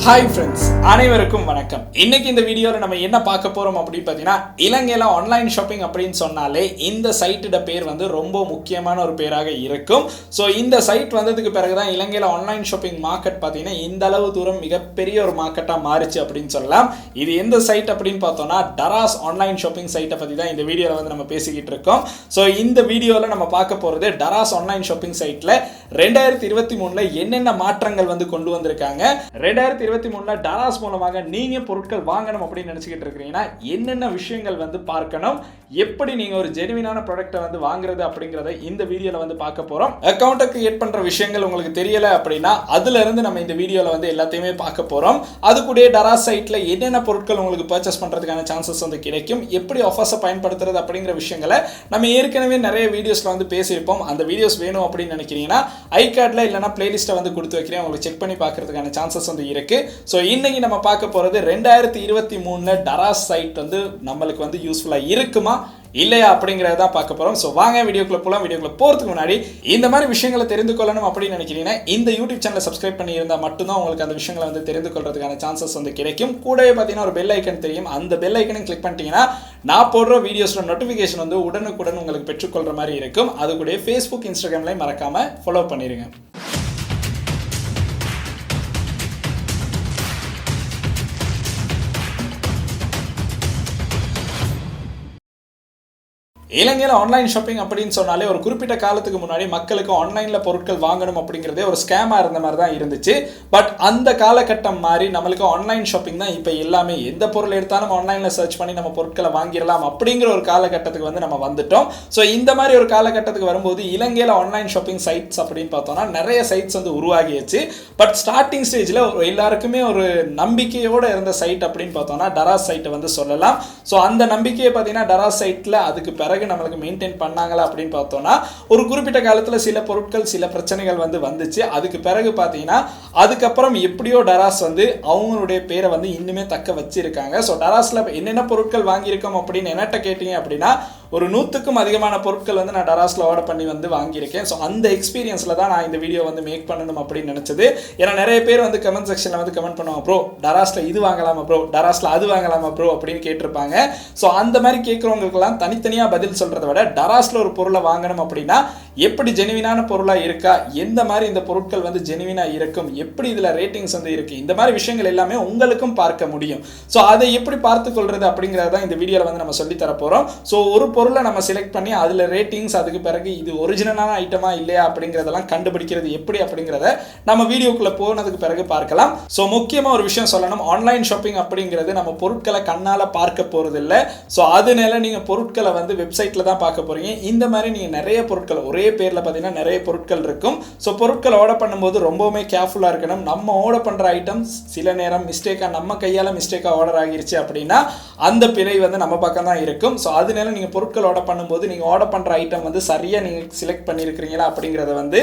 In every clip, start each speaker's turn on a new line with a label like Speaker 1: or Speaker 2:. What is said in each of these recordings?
Speaker 1: Hi friends, அனைவருக்கும் வணக்கம். இன்னைக்கு இந்த வீடியோவில் நம்ம என்ன பார்க்க போகிறோம் அப்படின்னு பார்த்தீங்கன்னா, இலங்கையில் ஆன்லைன் ஷாப்பிங் அப்படின்னு சொன்னாலே இந்த சைட்டோட பேர் வந்து ரொம்ப முக்கியமான ஒரு பேராக இருக்கும். ஸோ இந்த சைட் வந்ததுக்கு பிறகு தான் இலங்கையில் ஆன்லைன் ஷாப்பிங் மார்க்கெட் பார்த்தீங்கன்னா இந்த அளவு தூரம் மிகப்பெரிய ஒரு மார்க்கெட்டாக மாறிச்சு அப்படின்னு சொல்லலாம். இது எந்த சைட் அப்படின்னு பார்த்தோம்னா, டராஸ் ஆன்லைன் ஷாப்பிங் சைட்டை பற்றி தான் இந்த வீடியோவில் வந்து நம்ம பேசிக்கிட்டு இருக்கோம். ஸோ இந்த வீடியோவில் நம்ம பார்க்க போகிறது டராஸ் ஆன்லைன் ஷாப்பிங் சைட்டில் 2023 என்னென்ன மாற்றங்கள் வந்து கொண்டு வந்திருக்காங்க. 2023 டராஸ் மூலமாக நீங்க பொருட்கள் வாங்கணும் அப்படின்னு நினைச்சுக்கிட்டு இருக்கீங்கன்னா என்னென்ன விஷயங்கள் வந்து பார்க்கணும், எப்படி நீங்க ஒரு ஜெனுவினான ப்ராடக்ட்டை வந்து வாங்குறது அப்படிங்கறத இந்த வீடியோல வந்து பார்க்க போறோம். அக்கவுண்ட் கிரியேட் பண்ற விஷயங்கள் உங்களுக்கு தெரியல அப்படின்னா அதுல இருந்து நம்ம இந்த வீடியோல வந்து எல்லாத்தையுமே பார்க்க போறோம். அது கூட டராஸ் சைட்ல என்னென்ன பொருட்கள் உங்களுக்கு பர்ச்சேஸ் பண்றதுக்கான சான்சஸ் வந்து கிடைக்கும், எப்படி ஆஃபர்ஸை பயன்படுத்துறது அப்படிங்கிற விஷயங்களை நம்ம ஏற்கனவே நிறைய வீடியோஸ்ல வந்து பேசியிருப்போம். அந்த வீடியோஸ் வேணும் அப்படின்னு நினைக்கிறீங்கன்னா ஐகார்ட்ல இல்லைன்னா பிளேலிஸ்ட்டை வந்து கொடுத்து வைக்கிறேன், உங்களுக்கு செக் பண்ணி பார்க்கறதுக்கான சான்சஸ் வந்து இருக்கு. ஸோ இன்னைக்கு நம்ம பார்க்க போறது 2023 டராஸ் சைட் வந்து நம்மளுக்கு வந்து யூஸ்ஃபுல்லா இருக்குமா இல்லையா அப்படிங்கிறத தான் பார்க்க போறோம். ஸோ வாங்க வீடியோக்குள்ள போகலாம். வீடியோக்குள்ள போறதுக்கு முன்னாடி இந்த மாதிரி விஷயங்களை தெரிந்து கொள்ளணும் அப்படின்னு நினைக்கிறீங்கன்னா இந்த யூடியூப் சேனலை சப்ஸ்கிரைப் பண்ணி இருந்தால் மட்டும்தான் உங்களுக்கு அந்த விஷயங்களை வந்து தெரிந்து கொள்றதுக்கான சான்சஸ் வந்து கிடைக்கும். கூடவே பார்த்தீங்கன்னா ஒரு பெல் ஐக்கன் தெரியும், அந்த பெல் ஐக்கனையும் கிளிக் பண்ணிட்டீங்கன்னா நான் போடுற வீடியோஸோட நோட்டிஃபிகேஷன் வந்து உடனுக்குடன் உங்களுக்கு பெற்றுக்கொள்ற மாதிரி இருக்கும். அது கூட ஃபேஸ்புக், இன்ஸ்டாகிராம்லையும் மறக்காம ஃபாலோ பண்ணிருங்க. இலங்கையில் ஆன்லைன் ஷாப்பிங் அப்படின்னு சொன்னாலே ஒரு குறிப்பிட்ட காலத்துக்கு முன்னாடி மக்களுக்கு ஆன்லைனில் பொருட்கள் வாங்கணும் அப்படிங்கிறதே ஒரு ஸ்கேமாக இருந்த மாதிரி தான் இருந்துச்சு. பட் அந்த காலகட்டம் மாதிரி நம்மளுக்கு ஆன்லைன் ஷாப்பிங் தான் இப்போ எல்லாமே. எந்த பொருள் எடுத்தாலும் ஆன்லைனில் சர்ச் பண்ணி நம்ம பொருட்களை வாங்கிடலாம் அப்படிங்கிற ஒரு காலகட்டத்துக்கு வந்து நம்ம வந்துட்டோம். ஸோ இந்த மாதிரி ஒரு காலகட்டத்துக்கு வரும்போது இலங்கையில் ஆன்லைன் ஷாப்பிங் சைட்ஸ் அப்படின்னு பார்த்தோம்னா நிறைய சைட்ஸ் வந்து உருவாகிடுச்சு. பட் ஸ்டார்டிங் ஸ்டேஜில் எல்லாருக்குமே ஒரு நம்பிக்கையோடு இருந்த சைட் அப்படின்னு பார்த்தோம்னா டராஸ் சைட்டை வந்து சொல்லலாம். ஸோ அந்த நம்பிக்கையை பார்த்தீங்கன்னா டராஸ் சைட்டில் அதுக்கு பிறகு நம்மளுக்கு மெயின்டைன் பண்ணாங்களா அப்படின்னு பார்த்தோம்னா ஒரு குறிப்பிட்ட காலத்தில் சில பொருட்கள் சில பிரச்சனைகள் வந்து வந்துச்சு. அதுக்கு பிறகு பார்த்தீங்கன்னா அதுக்கப்புறம் எப்படியோ டராஸ் வந்து அவங்களுடைய பேரை வந்து இன்னுமே தக்க வச்சிருக்காங்க. ஸோ டராஸ்ல என்னென்ன பொருட்கள் வாங்கியிருக்கோம் அப்படின்னு என்னட்ட கேட்டீங்க அப்படின்னா ஒரு 100க்கும் அதிகமான பொருட்கள் வந்து நான் டராஸ்ல ஆர்டர் பண்ணி வந்து வாங்கியிருக்கேன். ஸோ அந்த எக்ஸ்பீரியன்ஸ்ல தான் நான் இந்த வீடியோ வந்து மேக் பண்ணணும் அப்படின்னு நினைச்சது. ஏன்னா நிறைய பேர் வந்து கமெண்ட் செக்ஷன்ல வந்து கமெண்ட் பண்ணுவாங்க, ப்ரோ டராஸ்ல இது வாங்கலாமா ப்ரோ, டராஸ்ல அது வாங்கலாமா ப்ரோ அப்படின்னு கேட்டிருப்பாங்க. ஸோ அந்த மாதிரி கேட்குறவங்களுக்கெல்லாம் தனித்தனியாக பதில் சொல்றதை விட டராஸ்ல ஒரு பொருளை வாங்கணும் அப்படின்னா எப்படி ஜெனுவினான பொருளாக இருக்கா, எந்த மாதிரி இந்த பொருட்கள் வந்து ஜெனுவினாக இருக்கும், எப்படி இதில் ரேட்டிங்ஸ் வந்து இருக்கு, இந்த மாதிரி விஷயங்கள் எல்லாமே உங்களுக்கும் பார்க்க முடியும். ஸோ அதை எப்படி பார்த்து கொள்றது அப்படிங்கிறத இந்த வீடியோவில் வந்து நம்ம சொல்லித்தர போகிறோம். ஸோ ஒரு பொருளை நம்ம செலக்ட் பண்ணி அதில் ரேட்டிங்ஸ், அதுக்கு பிறகு இது ஒரிஜினலான ஐட்டமா இல்லையா அப்படிங்கிறதெல்லாம் கண்டுபிடிக்கிறது எப்படி அப்படிங்கிறத நம்ம வீடியோக்குள்ளே போனதுக்கு பிறகு பார்க்கலாம். ஸோ முக்கியமாக ஒரு விஷயம் சொல்லணும், ஆன்லைன் ஷாப்பிங் அப்படிங்கிறது நம்ம பொருட்களை கண்ணால் பார்க்க போகிறது இல்லை. ஸோ அதனால நீங்கள் பொருட்களை வந்து வெப்சைட்டில் தான் பார்க்க போகிறீங்க. இந்த மாதிரி நீங்கள் நிறைய பொருட்கள் ஒரே பேரில் பார்த்தீங்கன்னா நிறைய பொருட்கள் இருக்கும். ஸோ பொருட்கள் ஆர்டர் பண்ணும்போது ரொம்பவுமே கேர்ஃபுல்லாக இருக்கணும். நம்ம ஆர்டர் பண்ணுற ஐட்டம்ஸ் சில நேரம் மிஸ்டேக்காக நம்ம கையால் மிஸ்டேக்காக ஆர்டர் ஆகிருச்சு அப்படின்னா அந்த பிழை வந்து நம்ம பக்கம் தான் இருக்கும். ஸோ அதனால நீங்கள் பொருட்கள் ஆர்டர் பண்ணும்போது நீங்கள் ஆர்டர் பண்ணுற ஐட்டம் வந்து சரியாக நீங்கள் செலக்ட் பண்ணியிருக்கிறீங்களா அப்படிங்கிறத வந்து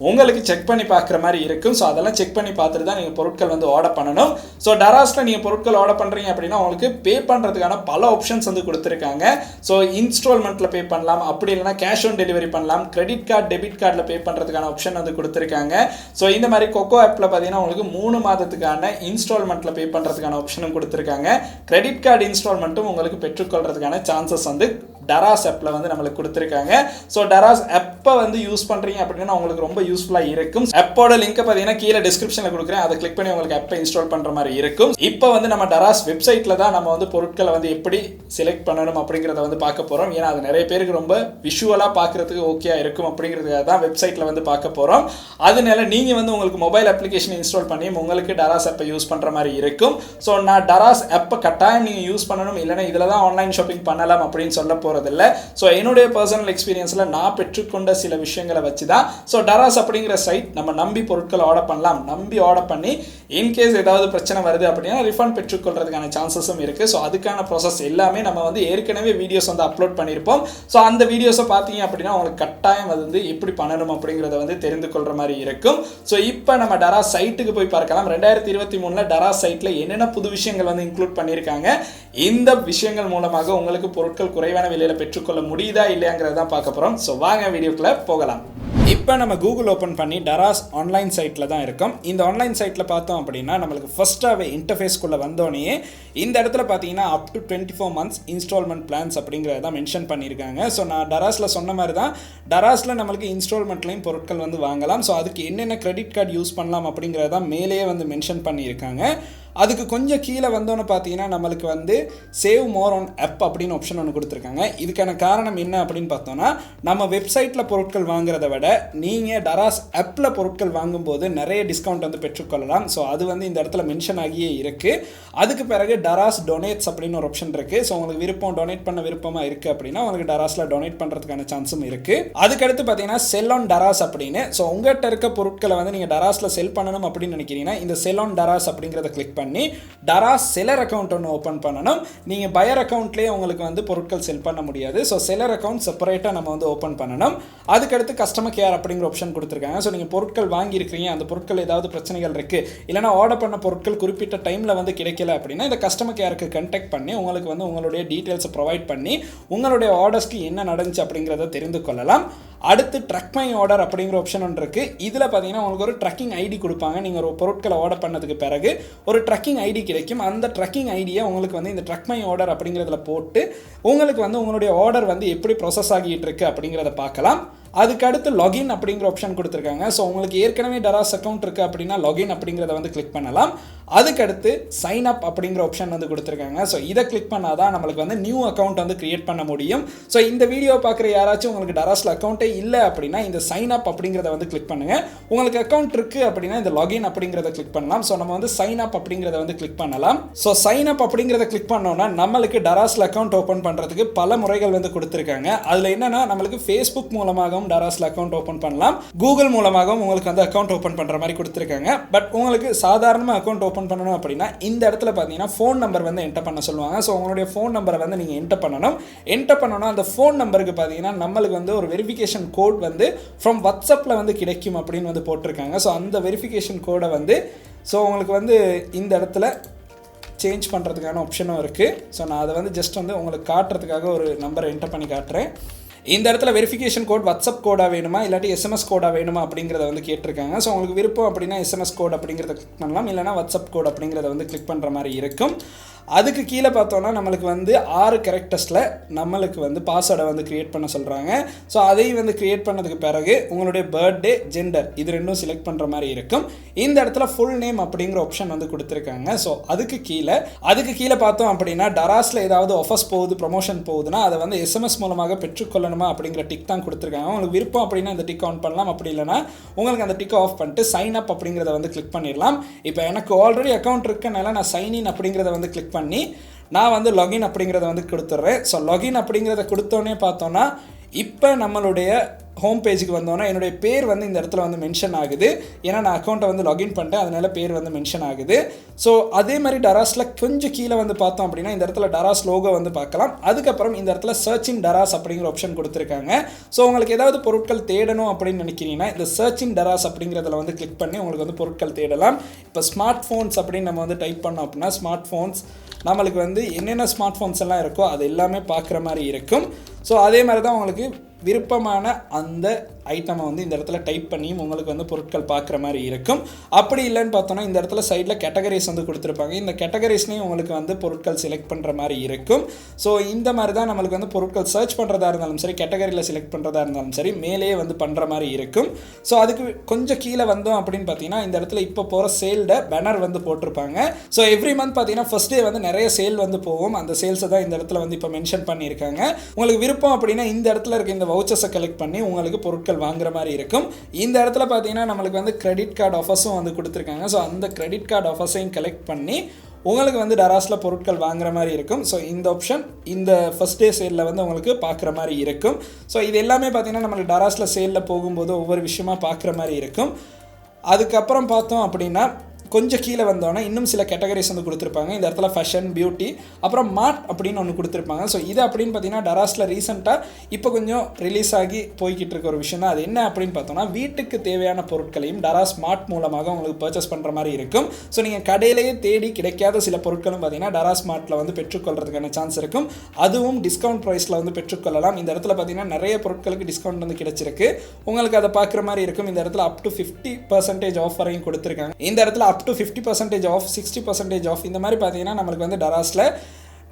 Speaker 1: உங்களுக்கு செக் பண்ணி பார்க்குற மாதிரி இருக்கும். ஸோ அதெல்லாம் செக் பண்ணி பார்த்துட்டு தான் நீங்கள் பொருட்கள் வந்து ஆர்டர் பண்ணணும். ஸோ டராஸில் நீங்கள் பொருட்கள் ஆர்டர் பண்ணுறீங்க அப்படின்னா உங்களுக்கு பே பண்ணுறதுக்கான பல ஆப்ஷன்ஸ் வந்து கொடுத்துருக்காங்க. ஸோ இன்ஸ்டால்மெண்ட்டில் பே பண்ணலாம், அப்படி இல்லைனா கேஷ் ஆன் டெலிவரி பண்ணலாம், கிரெடிட் கார்டு டெபிட் கார்டில் பே பண்ணுறதுக்கான ஆப்ஷன் வந்து கொடுத்துருக்காங்க. ஸோ இந்த மாதிரி கொக்கோ ஆப்பில் பார்த்தீங்கன்னா உங்களுக்கு 3 மாதத்துக்கான இன்ஸ்டால்மெண்ட்டில் பே பண்ணுறதுக்கான ஆப்ஷனும் கொடுத்துருக்காங்க. கிரெடிட் கார்டு இன்ஸ்டால்மெண்ட்டும் உங்களுக்கு பெற்றுக்கொள்றதுக்கான சான்சஸ் வந்து டராஸ் ஆப்பில் வந்து நம்மளுக்கு கொடுத்துருக்காங்க. ஸோ டராஸ் ஆப்பை வந்து யூஸ் பண்ணுறீங்க அப்படின்னா உங்களுக்கு ரொம்ப யூஸ்ஃபுல்லாக இருக்கும். ஆப்போட லிங்கை பார்த்தீங்கன்னா கீழே டிஸ்கிரிப்ஷனில் கொடுக்குறேன், அதை கிளிக் பண்ணி உங்களுக்கு ஆப்பை இன்ஸ்டால் பண்ணுற மாதிரி இருக்கும். இப்போ வந்து நம்ம டராஸ் வெப்சைட்டில் தான் நம்ம வந்து பொருட்களை வந்து எப்படி செலக்ட் பண்ணணும் அப்படிங்கிறத வந்து பார்க்க போகிறோம். ஏன்னா அது நிறைய பேருக்கு ரொம்ப விஷுவலாக பார்க்குறதுக்கு ஓகே இருக்கும் அப்படிங்கிறதுக்காக தான் வெப்சைட்டில் வந்து பார்க்க போகிறோம். அதனால நீங்கள் வந்து உங்களுக்கு மொபைல் அப்ளிகேஷன் இன்ஸ்டால் பண்ணி உங்களுக்கு டராஸ் ஆப்பை யூஸ் பண்ணுற மாதிரி இருக்கும். ஸோ நான் டராஸ் ஆப்பை கட்டாயம் நீங்கள் யூஸ் பண்ணணும், இல்லைன்னா இதில் தான் ஆன்லைன் ஷாப்பிங் பண்ணலாம் அப்படின்னு சொல்ல போகிறது இல்லை. ஸோ என்னுடைய பர்சனல் எக்ஸ்பீரியன்ஸில் நான் பெற்றுக்கொண்ட சில விஷயங்களை வச்சு தான் ஸோ டராஸ் அப்படிங்கிற சைட் நம்ம நம்பி பொருட்கள் ஆர்டர் பண்ணலாம். நம்பி ஆர்டர் பண்ணி இன்கேஸ் ஏதாவது பிரச்சனை வருது அப்படின்னா ரிஃபண்ட் பெற்றுக்கொள்றதுக்கான சான்சஸும் இருக்குது. ஸோ அதுக்கான ப்ராசஸ் எல்லாமே நம்ம வந்து ஏற்கனவே வீடியோஸ் வந்து அப்லோட் பண்ணியிருப்போம். ஸோ அந்த வீடியோஸை பார்த்தீங்க அப்படின்னா உங்களுக்கு கட்டாயம் அது வந்து எப்படி பண்ணணும் அப்படிங்கிறத வந்து தெரிந்து கொள்கிற மாதிரி இருக்கும். ஸோ இப்போ நம்ம டராஸ் சைட்டுக்கு போய் பார்க்கலாம். 2023 டராஸ் சைட்டில் என்னென்ன புது விஷயங்கள் வந்து இன்க்ளூட் பண்ணியிருக்காங்க, இந்த விஷயங்கள் மூலமாக உங்களுக்கு பொருட்கள் குறைவான விலையில் பெற்றுக்கொள்ள முடியுதா இல்லையாங்கிறத தான் பார்க்க போகிறோம். ஸோ வாங்க வீடியோக்குள்ளே போகலாம். இப்போ நம்ம கூகுள் ஓப்பன் பண்ணி டராஸ் ஆன்லைன் சைட்டில் தான் இருக்கோம். இந்த ஆன்லைன் சைட்டில் பார்த்தோம் அப்படின்னா நம்மளுக்கு ஃபஸ்ட்டாகவே இன்டர்ஃபேஸ்க்குள்ளே வந்தோடனே இந்த இடத்துல பார்த்தீங்கன்னா up to 24 months instalment plans அப்படிங்கிறத தான் மென்ஷன் பண்ணியிருக்காங்க. ஸோ நான் டராஸில் சொன்ன மாதிரி தான் டராஸில் நம்மளுக்கு இன்ஸ்டால்மெண்ட்லேயும் பொருட்கள் வந்து வாங்கலாம். ஸோ அதுக்கு என்னென்ன கிரெடிட் கார்டு யூஸ் பண்ணலாம் அப்படிங்கிறத தான் மேலேயே வந்து மென்ஷன் பண்ணியிருக்காங்க. அதுக்கு கொஞ்சம் கீழே வந்தோன்னு பார்த்தீங்கன்னா நம்மளுக்கு வந்து சேவ் மோர் ஆன் ஆப் அப்படின்னு ஆப்ஷன் ஒன்று கொடுத்துருக்காங்க. இதுக்கான காரணம் என்ன அப்படின்னு பார்த்தோன்னா நம்ம வெப்சைட்டில் பொருட்கள் வாங்குறத விட நீங்கள் டராஸ் ஆப்பில் பொருட்கள் வாங்கும்போது நிறைய டிஸ்கவுண்ட் வந்து பெற்றுக்கொள்ளலாம். ஸோ அது வந்து இந்த இடத்துல மென்ஷன் ஆகியே இருக்குது. அதுக்கு பிறகு டராஸ் டொனேட்ஸ் அப்படின்னு ஒரு ஆப்ஷன் இருக்குது. ஸோ உங்களுக்கு டொனேட் பண்ண விருப்பமாக இருக்குது அப்படின்னா உங்களுக்கு டராஸில் டொனேட் பண்ணுறதுக்கான சான்ஸும் இருக்குது. அதுக்கடுத்து பார்த்தீங்கன்னா செல் ஆன் டராஸ் அப்படின்னு. ஸோ உங்கள்கிட்ட இருக்க பொருட்களை வந்து நீங்கள் டராஸில் செல் பண்ணணும் அப்படின்னு நினைக்கிறீங்கன்னா இந்த செல் ஆன் டராஸ் அப்படிங்கிறத கிளிக் பண்ணி டராஸ் செலர் அக்கௌண்ட் ஒன்று ஓப்பன் பண்ணணும். நீங்கள் பயர் அக்கௌண்ட்லேயே உங்களுக்கு வந்து பொருட்கள் செல் பண்ண முடியாது. ஸோ செலர் அக்கௌண்ட் செப்பரேட்டாக நம்ம வந்து ஓப்பன் பண்ணணும். அதுக்கடுத்து கஸ்டமர் கேர் அப்படிங்கிற ஆப்ஷன் கொடுத்துருக்காங்க. ஸோ நீங்கள் பொருட்கள் வாங்கியிருக்கிறீங்க, அந்த பொருட்கள் ஏதாவது பிரச்சனைகள் இருக்குது, இல்லைனா ஆர்டர் பண்ண பொருட்கள் குறிப்பிட்ட டைமில் வந்து கிடைக்கல அப்படின்னா இந்த கஸ்டமர் கேருக்கு கான்டாக்ட் பண்ணி உங்களுக்கு வந்து உங்களுடைய டீட்டெயில்ஸை ப்ரொவைட் பண்ணி உங்களுடைய ஆர்டர்ஸ்க்கு என்ன நடந்துச்சு அப்படிங்கிறத தெரிந்து கொள்ளலாம். அடுத்து ட்ரக் மை ஆர்டர் அப்படிங்கிற ஆப்ஷன் ஒன்று இருக்குது. இதில் பார்த்தீங்கன்னா உங்களுக்கு ஒரு ட்ரக்கிங் ஐடி கொடுப்பாங்க. நீங்கள் ஒரு பொருட்களை ஆர்டர் பண்ணதுக்கு பிறகு ஒரு ட்ரக்கிங் ஐடி கிடைக்கும். அந்த ட்ரக்கிங் ஐடியை உங்களுக்கு வந்து இந்த ட்ரக் மை ஆர்டர் அப்படிங்கிறதுல போட்டு உங்களுக்கு வந்து உங்களுடைய ஆர்டர் வந்து எப்படி ப்ராசஸ் ஆகிட்டு இருக்கு அப்படிங்கிறத பார்க்கலாம். அதுக்கு அடுத்து லாகின் அப்படிங்கிற ஆப்ஷன் கொடுத்துருக்காங்க. ஸோ உங்களுக்கு ஏற்கனவே டராஸ் அக்கௌண்ட் இருக்குது அப்படின்னா லாகின் அப்படிங்கிறத வந்து கிளிக் பண்ணலாம். அதுக்கடுத்து சைன் அப் அப்படிங்கிற ஆப்ஷன் வந்து கொடுத்துருக்காங்க. ஸோ இதை கிளிக் பண்ணால் தான் நம்மளுக்கு வந்து நியூ அக்கௌண்ட் வந்து கிரியேட் பண்ண முடியும். ஸோ இந்த வீடியோ பார்க்குற யாராச்சும் உங்களுக்கு டராஸில் அக்கௌண்ட்டே இல்லை அப்படின்னா இந்த சைன் அப் அப்படிங்கிறத வந்து கிளிக் பண்ணுங்கள். உங்களுக்கு அக்கௌண்ட் இருக்குது அப்படின்னா இந்த லாகின் அப்படிங்கிறத கிளிக் பண்ணலாம். ஸோ நம்ம வந்து சைன் அப் அப்படிங்கிறத வந்து கிளிக் பண்ணலாம். ஸோ சைன் அப் அப்படிங்கிறத கிளிக் பண்ணோன்னா நம்மளுக்கு டராஸில் அக்கௌண்ட் ஓப்பன் பண்ணுறதுக்கு பல முறைகள் வந்து கொடுத்துருக்காங்க. அதில் என்னென்னா நம்மளுக்கு ஃபேஸ்புக் மூலமாகவும் டராஸ்ல அக்கௌண்ட் ஓபன் பண்ணலாம், கூகுள் மூலமாகவும் உங்களுக்கு வந்து அக்கௌண்ட் ஓபன் பண்ற மாதிரி கொடுத்துருக்காங்க. பட் உங்களுக்கு சாதாரண அக்கௌண்ட் ஓபன் பண்ணணும் அப்படின்னா இந்த இடத்துல பார்த்தீங்கன்னா ஃபோன் நம்பர் வந்து என்டர் பண்ண சொல்லுவாங்க. ஸோ உங்களுடைய ஃபோன் நம்பரை வந்து நீங்கள் என்டர் பண்ணணும். அந்த ஃபோன் நம்பருக்கு பார்த்தீங்கன்னா நம்மளுக்கு வந்து ஒரு வெரிஃபிகேஷன் கோட் வந்து ஃப்ரம் வாட்ஸ்அப்பில் வந்து கிடைக்கும் அப்படின்னு வந்து போட்டிருக்காங்க. ஸோ அந்த வெரிஃபிகேஷன் கோடை வந்து ஸோ உங்களுக்கு வந்து இந்த இடத்துல சேஞ்ச் பண்ணுறதுக்கான ஆப்ஷனும் இருக்குது. ஸோ நான் அதை வந்து ஜஸ்ட் வந்து உங்களுக்கு காட்டுறதுக்காக ஒரு நம்பரை என்டர் பண்ணி காட்டுறேன். இந்த இடத்துல வெரிஃபிகேஷன் கோட் வாட்ஸ்அப் கோடாக வேணுமா இல்லாட்டி எஸ்எம்எஸ் கோடாக வேணுமா அப்படிங்கிறத வந்து கேட்டிருக்காங்க. ஸோ உங்களுக்கு விருப்பம் அப்படின்னா எஸ்எம்எஸ் கோட் அப்படிங்கிறத கிளிக் பண்ணலாம், இல்லைனா வாட்ஸ்அப் கோட் அப்படிங்கிறத வந்து கிளிக் பண்ணுற மாதிரி இருக்கும். அதுக்கு கீழே பார்த்தோன்னா நம்மளுக்கு வந்து 6 கேரக்டர்ஸில் நம்மளுக்கு வந்து பாஸ்வேர்டை வந்து க்ரியேட் பண்ண சொல்கிறாங்க. ஸோ அதையும் வந்து க்ரியேட் பண்ணதுக்கு பிறகு உங்களுடைய பர்த்டே, ஜெண்டர் இது ரெண்டும் செலக்ட் பண்ணுற மாதிரி இருக்கும். இந்த இடத்துல ஃபுல் நேம் அப்படிங்கிற ஆப்ஷன் வந்து கொடுத்துருக்காங்க. ஸோ அதுக்கு கீழே பார்த்தோம் அப்படின்னா டராஸில் ஏதாவது ஆஃபர்ஸ் போகுது, ப்ரொமோஷன் போகுதுன்னா அதை வந்து எஸ்எம்எஸ் மூலமாக பெற்றுக்கொள்ளணுமா அப்படிங்கிற டிக் தான் கொடுத்துருக்காங்க. உங்களுக்கு விருப்பம் அப்படின்னா இந்த டிக் ஆன் பண்ணலாம், அப்படி இல்லைனா உங்களுக்கு அந்த டிக் ஆஃப் பண்ணிட்டு சைன் அப் அப்படிங்கிறத வந்து கிளிக் பண்ணிடலாம். இப்போ எனக்கு ஆல்ரெடி அக்கௌண்ட் இருக்கனால நான் சைன் இன் அப்படிங்கிறத வந்து கிளிக் பண்ணி நான் வந்து லாகின் அப்படிங்கிறத வந்து கொடுத்துட்றேன். ஸோ லாகின் அப்படிங்கிறத கொடுத்தோன்னே பார்த்தோன்னா இப்போ நம்மளுடைய ஹோம் பேஜுக்கு வந்தோன்னா என்னுடைய பேர் வந்து இந்த இடத்துல வந்து மென்ஷன் ஆகுது. ஏன்னா நான் அக்கௌண்ட்டை வந்து லாகின் பண்ணிட்டேன், அதனால பேர் வந்து மென்ஷன் ஆகுது. ஸோ அதே மாதிரி டராஸில் கொஞ்சம் கீழே வந்து பார்த்தோம் அப்படின்னா இந்த இடத்துல டராஸ் லோகோ வந்து பார்க்கலாம். அதுக்கப்புறம் இந்த இடத்துல சர்ச் இன் டராஸ் அப்படிங்கிற ஆப்ஷன் கொடுத்துருக்காங்க. ஸோ உங்களுக்கு ஏதாவது பொருட்கள் தேடணும் அப்படின்னு நினைக்கிறீங்கன்னா இந்த சர்ச் இன் டராஸ் அப்படிங்கிறதுல வந்து கிளிக் பண்ணி உங்களுக்கு வந்து பொருட்கள் தேடலாம். இப்போ ஸ்மார்ட் ஃபோன்ஸ் அப்படின்னு நம்ம வந்து டைப் பண்ணோம் அப்படின்னா ஸ்மார்ட் ஃபோன்ஸ் நம்மளுக்கு வந்து என்னென்ன ஸ்மார்ட் ஃபோன்ஸ் எல்லாம் இருக்கோ அது எல்லாமே பார்க்குற மாதிரி இருக்கும். ஸோ அதே மாதிரி தான் உங்களுக்கு விருப்பமான அந்த ஐட்டமை வந்து இந்த இடத்துல டைப் பண்ணியும் உங்களுக்கு வந்து பொருட்கள் பார்க்குற மாதிரி இருக்கும். அப்படி இல்லைன்னு பார்த்தோன்னா இந்த இடத்துல சைடில் கேட்டகரிஸ் வந்து கொடுத்துருப்பாங்க. இந்த கேட்டகரிஸ்லேயும் உங்களுக்கு வந்து பொருட்கள் செலக்ட் பண்ணுற மாதிரி இருக்கும். ஸோ இந்த மாதிரி தான் நம்மளுக்கு வந்து பொருட்கள் சர்ச் பண்ணுறதா இருந்தாலும் சரி, கேட்டகரியில் செலக்ட் பண்ணுறதா இருந்தாலும் சரி, மேலேயே வந்து பண்ணுற மாதிரி இருக்கும். ஸோ அதுக்கு கொஞ்சம் கீழே வந்தோம் அப்படின்னு பார்த்தீங்கன்னா இந்த இடத்துல இப்போ போகிற சேல்ட பேனர் வந்து போட்டிருப்பாங்க. ஸோ எவ்ரி மந்த் பார்த்தீங்கன்னா ஃபர்ஸ்ட் டே வந்து நிறைய சேல் வந்து போகும். அந்த சேல்ஸை தான் இந்த இடத்துல வந்து இப்போ மென்ஷன் பண்ணியிருக்காங்க. உங்களுக்கு விருப்பம் அப்படின்னா இந்த இடத்துல இருக்க இந்த வவுச்சர்ஸை கலெக்ட் பண்ணி உங்களுக்கு பொருட்கள் வாங்குற மாதிரி இருக்கும். இந்த இடத்துல பார்த்தீங்கன்னா நம்மளுக்கு வந்து கிரெடிட் கார்டு ஆஃபர்ஸும் வந்து கொடுத்துருக்காங்க. ஸோ அந்த கிரெடிட் கார்டு ஆஃபர்ஸையும் கலெக்ட் பண்ணி உங்களுக்கு வந்து டராஸில் பொருட்கள் வாங்குற மாதிரி இருக்கும். ஸோ இந்த ஆப்ஷன் இந்த ஃபர்ஸ்ட் டே சேலில் வந்து உங்களுக்கு பார்க்குற மாதிரி இருக்கும். ஸோ இது எல்லாமே பார்த்தீங்கன்னா நம்மளுக்கு டராஸில் சேலில் போகும்போது ஒவ்வொரு விஷயமா பார்க்குற மாதிரி இருக்கும். அதுக்கப்புறம் பார்த்தோம் அப்படின்னா கொஞ்சம் கீழே வந்தோன்னா இன்னும் சில கேட்டகரிஸ் வந்து கொடுத்துருப்பாங்க. இந்த இடத்துல ஃபேஷன், பியூட்டி, அப்புறம் மார்ட் அப்படின்னு ஒன்று கொடுத்துருப்பாங்க. ஸோ இது அப்படின்னு பார்த்தீங்கன்னா டராஸில் ரீசெண்டாக இப்போ கொஞ்சம் ரிலீஸ் ஆகி போய்கிட்டு இருக்க ஒரு விஷயம் தான். அது என்ன அப்படின்னு பார்த்தோம்னா வீட்டுக்கு தேவையான பொருட்களையும் டராஸ் மார்ட் மூலமாக உங்களுக்கு பர்ச்சேஸ் பண்ணுற மாதிரி இருக்கும். ஸோ நீங்கள் கடையிலேயே தேடி கிடைக்காத சில பொருட்களும் பார்த்தீங்கன்னா டராஸ் மார்ட்டில் வந்து பெற்றுக்கொள்றதுக்கான சான்ஸ் இருக்கும். அதுவும் டிஸ்கவுண்ட் ப்ரைஸில் வந்து பெற்றுக்கொள்ளலாம். இந்த இடத்துல பார்த்தீங்கன்னா நிறைய பொருட்களுக்கு டிஸ்கவுண்ட் வந்து கிடைச்சிருக்கு. உங்களுக்கு அதை பார்க்குற மாதிரி இருக்கும். இந்த இடத்துல அப் டு 50% ஆஃப் வரையும் கொடுத்துருக்காங்க. இந்த இடத்துல அப் டு 50% ஆஃப், 60% ஆஃப், இந்த மாதிரி பார்த்தீங்கன்னா நம்மளுக்கு வந்து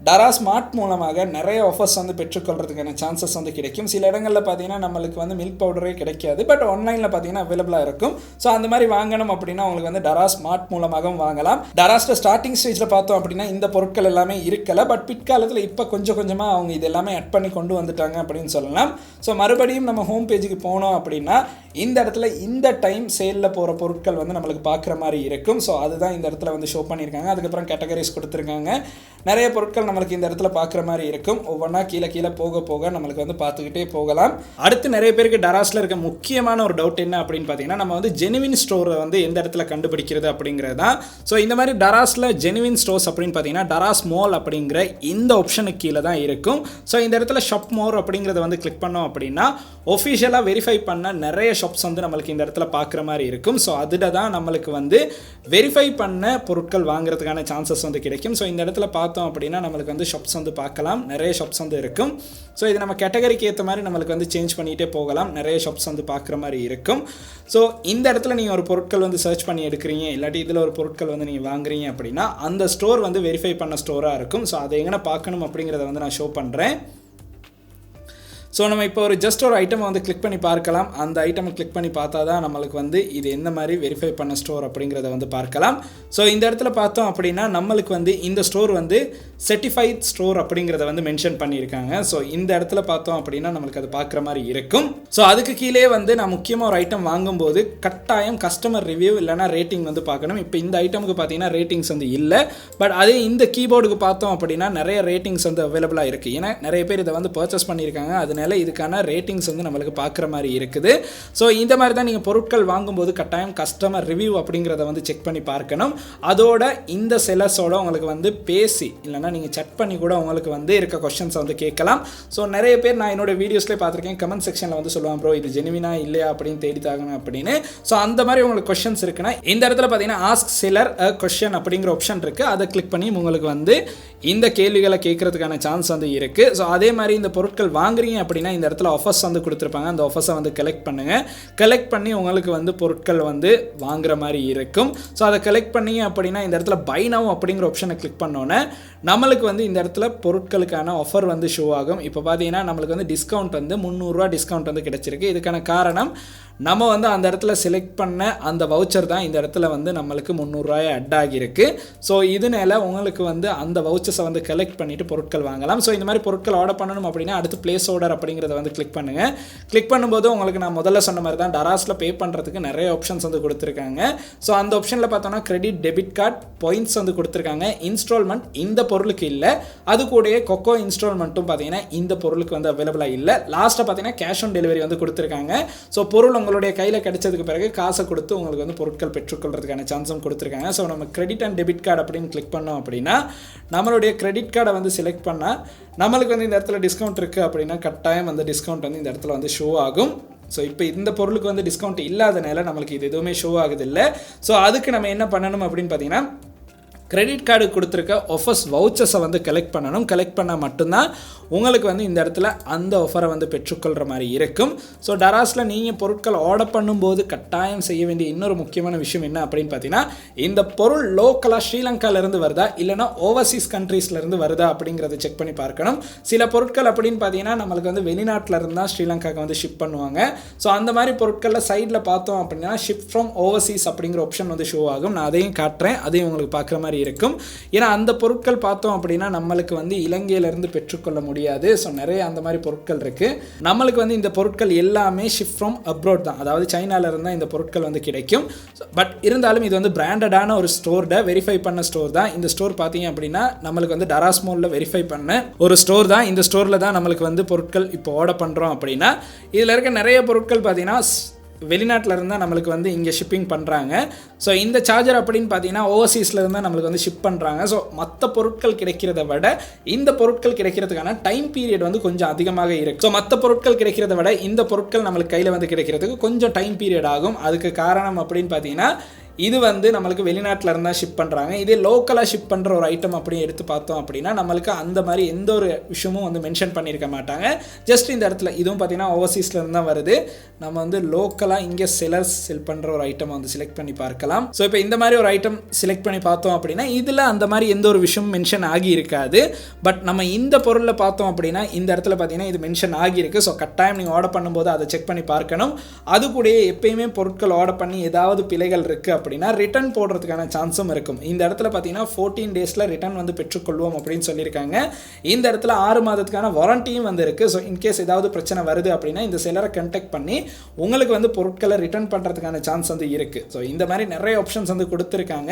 Speaker 1: டராஸ் மார்ட் மூலமாக நிறைய ஆஃபர்ஸ் வந்து பெற்றுக்கொள்றதுக்கான சான்சஸ் வந்து கிடைக்கும். சில இடங்களில் பார்த்தீங்கன்னா நம்மளுக்கு வந்து மில்க் பவுடரே கிடைக்காது, பட் ஆன்லைனில் பார்த்தீங்கன்னா அவைலபிளாக இருக்கும். ஸோ அந்த மாதிரி வாங்கணும் அப்படின்னா உங்களுக்கு வந்து டராஸ் மார்ட் மூலமாகவும் வாங்கலாம். டராஸில் ஸ்டார்டிங் ஸ்டேஜில் பார்த்தோம் அப்படின்னா இந்த பொருட்கள் எல்லாமே இருக்கலை, பட் பிற்காலத்தில் இப்போ கொஞ்சம் கொஞ்சமாக அவங்க இது எல்லாமே ஆட் பண்ணி கொண்டு வந்துட்டாங்க அப்படின்னு சொல்லலாம். ஸோ மறுபடியும் நம்ம ஹோம் பேஜுக்கு போனோம் அப்படின்னா இந்த இடத்துல இந்த டைம் சேலில் போகிற பொருட்கள் வந்து நம்மளுக்கு பார்க்குற மாதிரி இருக்கும். ஸோ அதுதான் இந்த இடத்துல வந்து ஷோ பண்ணியிருக்காங்க. அதுக்கப்புறம் கேட்டகரிஸ் கொடுத்துருக்காங்க. நிறைய பொருட்கள் நம்மளுக்கு இந்த இடத்துல பார்க்குற மாதிரி இருக்கும். ஒவ்வொன்றா கீழே கீழே போக போக நம்மளுக்கு வந்து பார்த்துக்கிட்டே போகலாம். அடுத்து நிறைய பேருக்கு டராஸில் இருக்க முக்கியமான ஒரு டவுட் என்ன அப்படின்னு பார்த்தீங்கன்னா நம்ம வந்து ஜெனுவின் ஸ்டோரை வந்து எந்த இடத்துல கண்டுபிடிக்கிறது அப்படிங்கிறது தான். ஸோ இந்த மாதிரி டராஸில் ஜெனுவின் ஸ்டோர்ஸ் அப்படின்னு பார்த்தீங்கன்னா டராஸ் மால் அப்படிங்கிற இந்த ஆப்ஷனுக்கு கீழே தான் இருக்கும். ஸோ இந்த இடத்துல ஷாப் மோர் அப்படிங்கிறத வந்து கிளிக் பண்ணோம் அப்படின்னா ஒஃபிஷியலாக வெரிஃபை பண்ண நிறைய ஷாப்ஸ் வந்து நம்மளுக்கு இந்த இடத்துல பார்க்குற மாதிரி இருக்கும். ஸோ அதில் தான் நம்மளுக்கு வந்து வெரிஃபை பண்ண பொருட்கள் வாங்குறதுக்கான சான்சஸ் வந்து கிடைக்கும். ஸோ இந்த இடத்துல பார்த்தோம் அப்படின்னா நம்மளுக்கு வந்து ஷாப்ஸ் வந்து பார்க்கலாம். நிறைய ஷாப்ஸ் வந்து இருக்கும். ஸோ இது நம்ம கேட்டகரிக்கு ஏற்ற மாதிரி நம்மளுக்கு வந்து சேஞ்ச் பண்ணிகிட்டே போகலாம். நிறைய ஷாப்ஸ் வந்து பார்க்குற மாதிரி இருக்கும். ஸோ இந்த இடத்துல நீங்கள் ஒரு பொருட்கள் வந்து சர்ச் பண்ணி எடுக்கிறீங்க, இல்லாட்டி இதில் ஒரு பொருட்கள் வந்து நீங்கள் வாங்குறீங்க அப்படின்னா அந்த ஸ்டோர் வந்து வெரிஃபை பண்ண ஸ்டோராக இருக்கும். ஸோ அதை எங்கே பார்க்கணும் அப்படிங்கிறத வந்து நான் ஷோ பண்ணுறேன். ஸோ நம்ம இப்போ ஒரு ஜஸ்ட் ஒரு ஐட்டமை வந்து கிளிக் பண்ணி பார்க்கலாம். அந்த ஐட்டமை கிளிக் பண்ணி பார்த்தா தான் நம்மளுக்கு வந்து இது எந்த மாதிரி வெரிஃபை பண்ண ஸ்டோர் அப்படிங்கிறத வந்து பார்க்கலாம். ஸோ இந்த இடத்துல பார்த்தோம் அப்படின்னா நம்மளுக்கு வந்து இந்த ஸ்டோர் வந்து சர்டிஃபைட் ஸ்டோர் அப்படிங்கிறத வந்து மென்ஷன் பண்ணியிருக்காங்க. ஸோ இந்த இடத்துல பார்த்தோம் அப்படின்னா நம்மளுக்கு அது பார்க்குற மாதிரி இருக்கும். ஸோ அதுக்கு கீழே வந்து நான் முக்கியமாக ஒரு ஐட்டம் வாங்கும்போது கட்டாயம் கஸ்டமர் ரிவ்யூ இல்லைனா ரேட்டிங் வந்து பார்க்கணும். இப்போ இந்த ஐட்டமுக்கு பார்த்தீங்கன்னா ரேட்டிங்ஸ் வந்து இல்லை, பட் அதே இந்த கீபோர்டுக்கு பார்த்தோம் அப்படின்னா நிறைய ரேட்டிங்ஸ் வந்து அவைலபிளாக இருக்குது. ஏன்னா நிறைய பேர் இதை வந்து பர்ச்சேஸ் பண்ணியிருக்காங்க. அதனால இதுக்கான ரேட்டிங்ஸ் வந்து நம்மளுக்கு பார்க்குற மாதிரி இருக்குது. ஸோ இந்த மாதிரி தான் நீங்கள் பொருட்கள் வாங்கும்போது கட்டாயம் கஸ்டமர் ரிவ்யூ அப்படிங்கிறத வந்து செக் பண்ணி பார்க்கணும். அதோட இந்த செல்லர்ஸோட உங்களுக்கு வந்து பேசி இல்லைனா நீங்கள் செக் பண்ணி கூட உங்களுக்கு வந்து இருக்க கொஸ்டின்ஸை வந்து கேட்கலாம். ஸோ நிறைய பேர் நான் என்னோட வீடியோஸ்லேயே பார்த்துருக்கேன், கமெண்ட் செக்ஷனில் வந்து சொல்லுவாங்க ப்ரோ இது ஜெனுவினா இல்லையா அப்படின்னு தேடித்தாகணும் அப்படின்னு. ஸோ அந்த மாதிரி உங்களுக்கு கொஸ்டின்ஸ் இருக்குன்னா இந்த இடத்துல பார்த்தீங்கன்னா ஆஸ்க் செல்லர் அ கொஸ்டின் அப்படிங்கிற ஆப்ஷன் இருக்குது. அதை கிளிக் பண்ணி உங்களுக்கு வந்து இந்த கேள்விகளை கேட்கறதுக்கான சான்ஸ் வந்து இருக்குது. ஸோ அதே மாதிரி இந்த பொருட்கள் வாங்குறீங்க அப்படின்னா இந்த இடத்துல ஆஃபர்ஸ் வந்து கொடுத்துருப்பாங்க. அந்த ஆஃபர்ஸை வந்து கலெக்ட் பண்ணுங்கள். கலெக்ட் பண்ணி உங்களுக்கு வந்து பொருட்கள் வந்து வாங்குற மாதிரி இருக்கும். ஸோ அதை கலெக்ட் பண்ணி அப்படின்னா இந்த இடத்துல பை நவ் அப்படிங்கிற ஆப்ஷனை கிளிக் பண்ணோன்னே நம்மளுக்கு வந்து இந்த இடத்துல பொருட்களுக்கான ஆஃபர் வந்து ஷோ ஆகும். இப்போ பார்த்தீங்கன்னா நம்மளுக்கு வந்து டிஸ்கவுண்ட் வந்து 300 ரூபா டிஸ்கவுண்ட் வந்து கிடைச்சிருக்கு. இதுக்கான காரணம் நம்ம வந்து அந்த இடத்துல செலக்ட் பண்ண அந்த வவுச்சர் தான் இந்த இடத்துல வந்து நம்மளுக்கு 300 ரூபாய் அட் ஆகியிருக்கு. ஸோ இதனால உங்களுக்கு வந்து அந்த வவுச்சர்ஸை வந்து கலெக்ட் பண்ணிவிட்டு பொருட்கள் வாங்கலாம். ஸோ இந்த மாதிரி பொருட்கள் ஆர்டர் பண்ணணும் அப்படின்னா அடுத்து பிளேஸ் ஆர்டர் அப்படிங்கிறத வந்து கிளிக் பண்ணுங்கள். கிளிக் பண்ணும்போது உங்களுக்கு நான் முதல்ல சொன்ன மாதிரி தான் டராஸில் பே பண்ணுறதுக்கு நிறைய ஆப்ஷன்ஸ் வந்து கொடுத்துருக்காங்க. ஸோ அந்த ஆப்ஷனில் பார்த்தோன்னா கிரெடிட், டெபிட் கார்டு, பாயிண்ட்ஸ் வந்து கொடுத்துருக்காங்க. இன்ஸ்டால்மெண்ட் இந்த பொருளுக்கு இல்லை, அது கூடயே கொக்கோ இன்ஸ்டால்மெண்ட்டும் பார்த்தீங்கன்னா இந்த பொருளுக்கு வந்து அவைலபிளாக இல்லை. லாஸ்ட்டாக பார்த்தீங்கன்னா கேஷ் ஆன் டெலிவரி வந்து கொடுத்துருக்காங்க. ஸோ பொருள் உங்களுடைய கையில் கிடைச்சதுக்கு பிறகு காசை கொடுத்து உங்களுக்கு வந்து பொருட்கள் பெற்றுக்கொள்றதுக்கான சான்ஸும் கொடுத்துருக்காங்க. ஸோ நம்ம கிரெடிட் அண்ட் டெபிட் கார்டு அப்படின்னு கிளிக் பண்ணோம் அப்படின்னா நம்மளுடைய கிரெடிட் கார்டை வந்து செலக்ட் பண்ணால் நம்மளுக்கு வந்து இந்த இடத்துல டிஸ்கவுண்ட் இருக்குது அப்படின்னா கட்டாயம் அந்த டிஸ்கவுண்ட் வந்து இந்த இடத்துல வந்து ஷோ ஆகும். ஸோ இப்போ இந்த பொருளுக்கு வந்து டிஸ்கவுண்ட் இல்லாதனால நம்மளுக்கு இது எதுவுமே ஷோ ஆகுதில்லை. ஸோ அதுக்கு நம்ம என்ன பண்ணணும் அப்படின்னு பார்த்தீங்கன்னா கிரெடிட் கார்டு கொடுத்துருக்க ஆஃபர்ஸ் வவுச்சர்ஸை வந்து கலெக்ட் பண்ணணும். கலெக்ட் பண்ணால் மட்டும்தான் உங்களுக்கு வந்து இந்த இடத்துல அந்த ஆஃபரை வந்து பெற்றுக்கொள்கிற மாதிரி இருக்கும். ஸோ டராஸில் நீங்கள் பொருட்கள் ஆர்டர் பண்ணும்போது கட்டாயம் செய்ய வேண்டிய இன்னொரு முக்கியமான விஷயம் என்ன அப்படின்னு பார்த்தீங்கன்னா இந்த பொருள் லோக்கலாக ஸ்ரீலங்காவிலேருந்து வருதா இல்லைனா ஓவர்சீஸ் கண்ட்ரீஸ்லேருந்து வருதா அப்படிங்கிறத செக் பண்ணி பார்க்கணும். சில பொருட்கள் அப்படின்னு பார்த்தீங்கன்னா நம்மளுக்கு வந்து வெளிநாட்டில் இருந்தால் ஸ்ரீலங்காவுக்கு வந்து ஷிப் பண்ணுவாங்க. ஸோ அந்த மாதிரி பொருட்களில் சைடில் பார்த்தோம் அப்படின்னா ஷிப் ஃப்ரம் ஓவர்சீஸ் அப்படிங்கிற ஆப்ஷன் வந்து ஷோ ஆகும். நான் அதையும் காட்டுறேன், அதையும் உங்களுக்கு பார்க்குற மாதிரி இருக்கும். ஏன்னா அந்த பொருட்கள் பார்த்தோம் அப்படின்னா நம்மளுக்கு வந்து இலங்கையிலிருந்து பெற்றுக்கொள்ள முடியாது. ஸோ நிறைய அந்த மாதிரி பொருட்கள் இருக்கு. நம்மளுக்கு வந்து இந்த பொருட்கள் எல்லாமே ஷிப் ஃப்ரம் அப்ராட் தான், அதாவது சைனால இருந்தா இந்த பொருட்கள் வந்து கிடைக்கும். பட் இருந்தாலும் இது வந்து பிராண்டடான ஒரு ஸ்டோர்ட வெரிஃபை பண்ண ஸ்டோர் தான். இந்த ஸ்டோர் பார்த்தீங்க அப்படின்னா நம்மளுக்கு வந்து டராஸ் மால்ல வெரிஃபை பண்ண ஒரு ஸ்டோர் தான். இந்த ஸ்டோர்ல தான் நம்மளுக்கு வந்து பொருட்கள் இப்போ ஆர்டர் பண்றோம் அப்படின்னா இதுல இருக்க நிறைய பொருட்கள் பார்த்தீங்கன்னா வெளிநாட்டில் இருந்தால் நம்மளுக்கு வந்து இங்கே ஷிப்பிங் பண்ணுறாங்க. ஸோ இந்த சார்ஜர் அப்படின்னு பார்த்தீங்கன்னா ஓவர்சீஸில் இருந்தால் நம்மளுக்கு வந்து ஷிப் பண்ணுறாங்க. ஸோ மற்ற பொருட்கள் கிடைக்கிறத விட இந்த பொருட்கள் கிடைக்கிறதுக்கான டைம் பீரியட் வந்து கொஞ்சம் அதிகமாக இருக்குது. ஸோ மற்ற பொருட்கள் கிடைக்கிறத விட இந்த பொருட்கள் நம்மளுக்கு கையில் வந்து கிடைக்கிறதுக்கு கொஞ்சம் டைம் பீரியட் ஆகும். அதுக்கு காரணம் அப்படின்னு பார்த்தீங்கன்னா இது வந்து நம்மளுக்கு வெளிநாட்டில் இருந்தால் ஷிப் பண்ணுறாங்க. இதே லோக்கலாக ஷிப் பண்ணுற ஒரு ஐட்டம் அப்படி எடுத்து பார்த்தோம் அப்படின்னா நம்மளுக்கு அந்த மாதிரி எந்த ஒரு விஷயமும் வந்து மென்ஷன் பண்ணியிருக்க மாட்டாங்க. ஜஸ்ட் இந்த இடத்துல இதுவும் பார்த்தீங்கன்னா ஓவர்சீஸில் இருந்து தான் வருது. நம்ம வந்து லோக்கலாக இங்கே செலர்ஸ் செல் பண்ணுற ஒரு ஐட்டம் வந்து செலக்ட் பண்ணி பார்க்கலாம். ஸோ இப்போ இந்த மாதிரி ஒரு ஐட்டம் செலக்ட் பண்ணி பார்த்தோம் அப்படின்னா இதில் அந்த மாதிரி எந்த ஒரு விஷயமும் மென்ஷன் ஆகி இருக்காது. பட் நம்ம இந்த பொருளில் பார்த்தோம் அப்படின்னா இந்த இடத்துல பார்த்தீங்கன்னா இது மென்ஷன் ஆகியிருக்கு. ஸோ கட்டாயம் நீங்கள் ஆர்டர் பண்ணும்போது அதை செக் பண்ணி பார்க்கணும். அது கூட எப்பயுமே பொருட்கள் ஆர்டர் பண்ணி ஏதாவது பிழைகள் இருக்குது அப்படின்னா ரிட்டர்ன் போடுறதுக்கான சான்ஸும் இருக்கும். இந்த இடத்துல பார்த்தீங்கன்னா 14 டேஸில் ரிட்டர்ன் வந்து பெற்றுக்கொள்வோம் அப்படின்னு சொல்லியிருக்காங்க. இந்த இடத்துல 6 மாதத்துக்கான வாரண்டியும் வந்து இருக்குது. ஸோ இன்கேஸ் ஏதாவது பிரச்சனை வருது அப்படின்னா இந்த செல்லரை கண்டெக்ட் பண்ணி உங்களுக்கு வந்து பொருட்களை ரிட்டர்ன் பண்ணுறதுக்கான சான்ஸ் வந்து இருக்குது. ஸோ இந்த மாதிரி நிறைய ஆப்ஷன்ஸ் வந்து கொடுத்துருக்காங்க.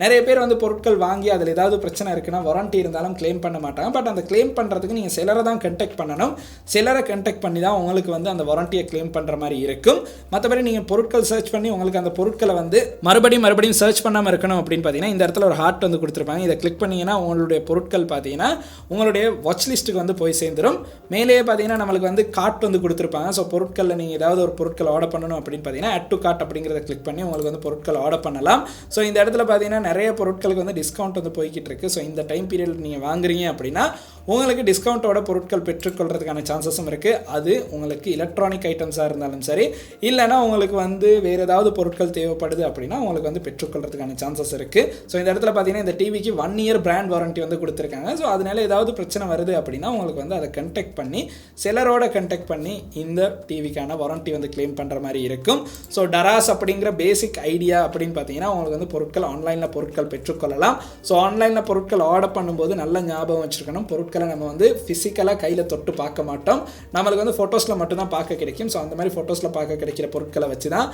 Speaker 1: நிறைய பேர் வந்து பொருட்கள் வாங்கி அதில் ஏதாவது பிரச்சனை இருக்குன்னா வாரண்டி இருந்தாலும் கிளைம் பண்ண மாட்டாங்க. பட் அந்த கிளைம் பண்ணுறதுக்கு நீங்கள் செல்லரை தான் கண்டெக்ட் பண்ணணும். செல்லரை கண்டெக்ட் பண்ணி தான் உங்களுக்கு வந்து அந்த வாரண்டியை கிளைம் பண்ணுற மாதிரி இருக்கும். மற்றபடி நீங்கள் பொருட்கள் சர்ச் பண்ணி உங்களுக்கு அந்த பொருட்களை வந்து மறுபடியும் சர்ச் பண்ணாமல் இருக்கணும் அப்படின்னு பார்த்தீங்கன்னா இந்த இடத்துல ஒரு ஹார்ட் வந்து கொடுத்துருப்பாங்க. இதை கிளிக் பண்ணிங்கன்னா உங்களுடைய பொருட்கள் பார்த்தீங்கன்னா உங்களுடைய வாட்ச் லிஸ்ட்டுக்கு வந்து போய் சேர்ந்துடும். மேலேயே பார்த்தீங்கன்னா நம்மளுக்கு வந்து கார்ட் வந்து கொடுத்துருப்பாங்க. ஸோ பொருட்களில் நீங்கள் ஏதாவது ஒரு பொருட்கள் ஆர்டர் பண்ணணும் அப்படின்னு பார்த்தீங்கன்னா ஆட் டு கார்ட் அப்படிங்கிறத கிளிக் பண்ணி உங்களுக்கு வந்து பொருட்கள் ஆர்டர் பண்ணலாம். ஸோ இந்த இடத்துல பார்த்தீங்கன்னா நிறைய பொருட்களுக்கு வந்து டிஸ்கவுண்ட் வந்து போய்கிட்டு இருக்கு. ஸோ இந்த டைம் பீரியட் நீங்கள் வாங்குறீங்க அப்படின்னா உங்களுக்கு டிஸ்கவுண்ட்டோட பொருட்கள் பெற்றுக்கொள்றதுக்கான சான்சஸும் இருக்குது. அது உங்களுக்கு எலக்ட்ரானிக் ஐட்டம்ஸாக இருந்தாலும் சரி, இல்லைனா உங்களுக்கு வந்து வேறு ஏதாவது பொருட்கள் தேவைப்படுது அப்படின்னா உங்களுக்கு வந்து பெற்றுக்கொள்றதுக்கான சான்சஸ் இருக்குது. ஸோ இந்த இடத்துல பார்த்தீங்கன்னா இந்த டிவிக்கு 1 இயர் பிராண்ட் வாரண்டி வந்து கொடுத்துருக்காங்க. ஸோ அதனால ஏதாவது பிரச்சனை வருது அப்படின்னா உங்களுக்கு வந்து அதை கண்டெக்ட் பண்ணி செல்லரோட கண்டெக்ட் பண்ணி இந்த டிவிக்கான வாரண்டி வந்து கிளைம் பண்ணுற மாதிரி இருக்கும். ஸோ டராஸ் அப்படிங்கிற பேசிக் ஐடியா அப்படின்னு பார்த்தீங்கன்னா உங்களுக்கு வந்து பொருட்கள் ஆன்லைனில் பொருட்கள் பெற்றுக்கொள்ளலாம். ஸோ ஆன்லைனில் பொருட்கள் ஆர்டர் பண்ணும்போது நல்ல ஞாபகம் வச்சுருக்கணும். பொருட்களை நம்ம வந்து ஃபிசிக்கலாக கையில் தொட்டு பார்க்க மாட்டோம். நம்மளுக்கு வந்து ஃபோட்டோஸில் மட்டும்தான் பார்க்க கிடைக்கும். ஸோ அந்த மாதிரி ஃபோட்டோஸில் பார்க்க கிடைக்கிற பொருட்களை வச்சு தான்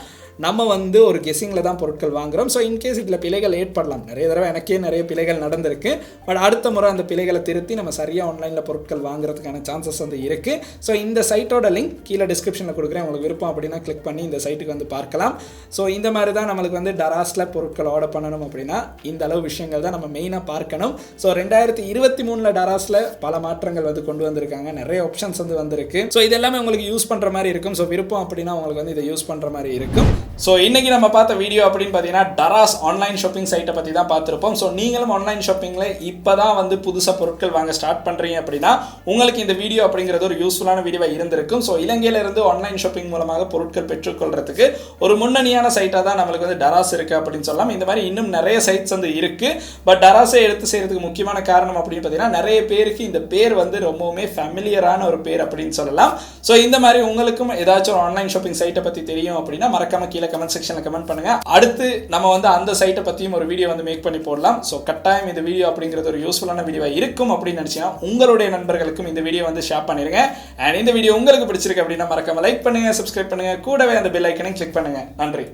Speaker 1: நம்ம வந்து ஒரு கெஸிங்கில் தான் பொருட்கள் வாங்குகிறோம். ஸோ இன்கேஸ் இதில் பிழைகள் ஏற்படலாம். நிறைய தடவை எனக்கே நிறைய பிழைகள் நடந்திருக்கு. பட் அடுத்த முறை அந்த பிழைகளை திருத்தி நம்ம சரியாக ஆன்லைனில் பொருட்கள் வாங்குறதுக்கான சான்சஸ் வந்து இருக்குது. ஸோ இந்த சைட்டோட லிங்க் கீழே டிஸ்கிரிப்ஷனில் கொடுக்குறேன். உங்களுக்கு விருப்பம் அப்படின்னா கிளிக் பண்ணி இந்த சைட்டுக்கு வந்து பார்க்கலாம். ஸோ இந்த மாதிரி தான் நம்மளுக்கு வந்து டராஸில் பொருட்கள் ஆர்டர் பண்ணணும் அப்படின்னா இந்த அளவு விஷயங்கள் தான் நம்ம மெயினாக பார்க்கணும். ஸோ 2023 டராஸில் பல மாற்றங்கள் வந்து கொண்டு வந்திருக்காங்க. நிறைய ஆப்ஷன்ஸ் வந்து வந்திருக்கு. ஸோ இது எல்லாமே உங்களுக்கு யூஸ் பண்ணுற மாதிரி இருக்கும். ஸோ விருப்பம் அப்படின்னா உங்களுக்கு வந்து இதை யூஸ் பண்ணுற மாதிரி இருக்கும். ஸோ இன்னைக்கு நம்ம பார்த்த வீடியோ அப்படின்னு பார்த்தீங்கன்னா டராஸ் ஆன்லைன் ஷாப்பிங் சைட்டை பற்றி தான் பார்த்துருப்போம். ஸோ நீங்களும் ஆன்லைன் ஷாப்பிங்கில் இப்போ தான் வந்து புதுசாக பொருட்கள் வாங்க ஸ்டார்ட் பண்ணுறீங்க அப்படின்னா உங்களுக்கு இந்த வீடியோ அப்படிங்கிறது ஒரு யூஸ்ஃபுல்லான வீடியோவாக இருந்திருக்கும். ஸோ இலங்கையிலிருந்து ஆன்லைன் ஷாப்பிங் மூலமாக பொருட்கள் பெற்றுக்கொள்றதுக்கு ஒரு முன்னணியான சைட்டாக தான் நம்மளுக்கு வந்து டராஸ் இருக்குது அப்படின்னு சொல்லலாம். இந்த மாதிரி இன்னும் நிறைய சைட்ஸ் வந்து இருக்குது. பட் டராஸை எடுத்து செய்கிறதுக்கு முக்கியமான காரணம் அப்படின்னு பார்த்தீங்கன்னா நிறைய பேருக்கு இந்த பேர் வந்து ரொம்பவுமே ஃபேமிலியரான ஒரு பேர் அப்படின்னு சொல்லலாம். ஸோ இந்த மாதிரி உங்களுக்கும் ஏதாச்சும் ஒரு ஆன்லைன் ஷாப்பிங் சைட்டை பற்றி தெரியும் அப்படின்னா மறக்காம கீழே கமெண்ட் செக்ஷனில் கமெண்ட் பண்ணுங்க. அடுத்து நம்ம வந்து அந்த சைட்டை பற்றியும் ஒரு வீடியோ வந்து மேக் பண்ணி போடலாம். ஸோ கட்டாயம் இந்த வீடியோ அப்படிங்கிறது ஒரு யூஸ்ஃபுல்லான வீடியோவாக இருக்கும் அப்படின்னு நினச்சிங்கன்னா உங்களுடைய நண்பர்களுக்கும் இந்த வீடியோ வந்து ஷேர் பண்ணிருங்க. அண்ட் இந்த வீடியோ உங்களுக்கு பிடிச்சிருக்கு அப்படின்னா மறக்காம லைக் பண்ணுங்க, சப்ஸ்கிரைப் பண்ணுங்க, கூடவே அந்த பெல் ஐக்கனை கிளிக் பண்ணுங்க. நன்றி.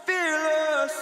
Speaker 1: Fearless.